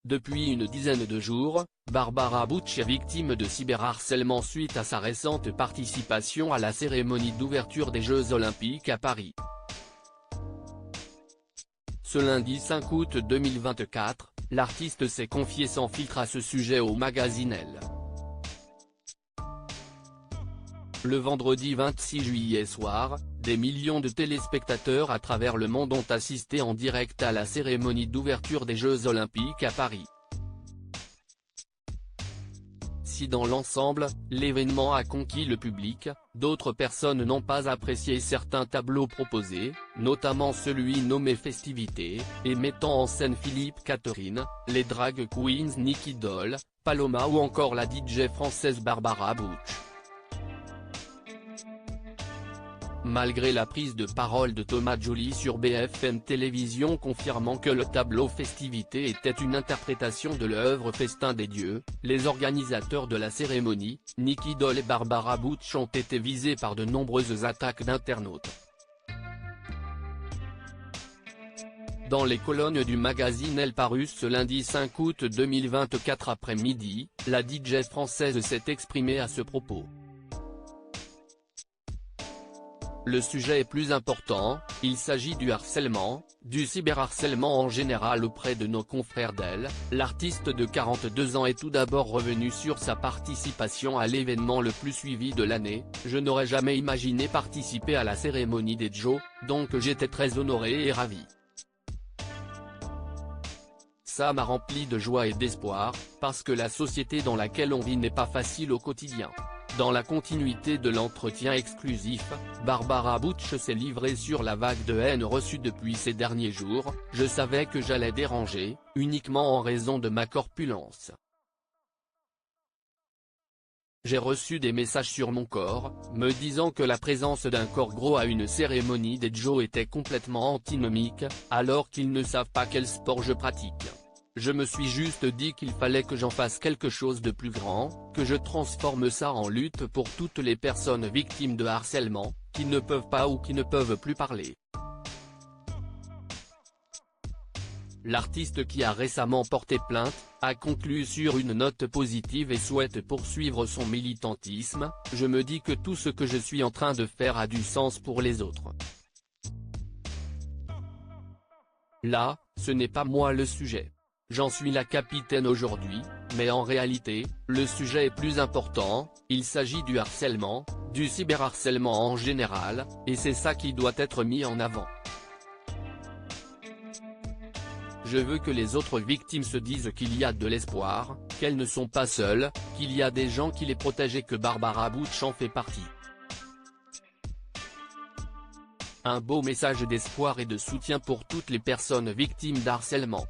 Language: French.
Depuis une dizaine de jours, Barbara Bush est victime de cyberharcèlement suite à sa récente participation à la cérémonie d'ouverture des Jeux Olympiques à Paris. Ce lundi 5 août 2024, l'artiste s'est confié sans filtre à ce sujet au magazine Elle. Le vendredi 26 juillet soir, des millions de téléspectateurs à travers le monde ont assisté en direct à la cérémonie d'ouverture des Jeux Olympiques à Paris. Si dans l'ensemble, l'événement a conquis le public, d'autres personnes n'ont pas apprécié certains tableaux proposés, notamment celui nommé Festivités, et mettant en scène Philippe Catherine, les drag queens Nicky Doll, Paloma ou encore la DJ française Barbara Bush. Malgré la prise de parole de Thomas Joly sur BFM Télévision confirmant que le tableau Festivités était une interprétation de l'œuvre Festin des dieux, les organisateurs de la cérémonie, Nicky Doll et Barbara Bush ont été visés par de nombreuses attaques d'internautes. Dans les colonnes du magazine Elle paru ce lundi 5 août 2024 après-midi, la DJ française s'est exprimée à ce propos. Le sujet est plus important, il s'agit du harcèlement, du cyberharcèlement en général auprès de nos confrères d'Elle. L'artiste de 42 ans est tout d'abord revenu sur sa participation à l'événement le plus suivi de l'année. Je n'aurais jamais imaginé participer à la cérémonie des Jeux, donc j'étais très honoré et ravi. Ça m'a rempli de joie et d'espoir, parce que la société dans laquelle on vit n'est pas facile au quotidien. Dans la continuité de l'entretien exclusif, Barbara Bush s'est livrée sur la vague de haine reçue depuis ces derniers jours. Je savais que j'allais déranger, uniquement en raison de ma corpulence. J'ai reçu des messages sur mon corps, me disant que la présence d'un corps gros à une cérémonie des Jeux était complètement antinomique, alors qu'ils ne savent pas quel sport je pratique. Je me suis juste dit qu'il fallait que j'en fasse quelque chose de plus grand, que je transforme ça en lutte pour toutes les personnes victimes de harcèlement, qui ne peuvent pas ou qui ne peuvent plus parler. L'artiste qui a récemment porté plainte, a conclu sur une note positive et souhaite poursuivre son militantisme. Je me dis que tout ce que je suis en train de faire a du sens pour les autres. Là, ce n'est pas moi le sujet. J'en suis la capitaine aujourd'hui, mais en réalité, le sujet est plus important, il s'agit du harcèlement, du cyberharcèlement en général, et c'est ça qui doit être mis en avant. Je veux que les autres victimes se disent qu'il y a de l'espoir, qu'elles ne sont pas seules, qu'il y a des gens qui les protègent et que Barbara Bush en fait partie. Un beau message d'espoir et de soutien pour toutes les personnes victimes d'harcèlement.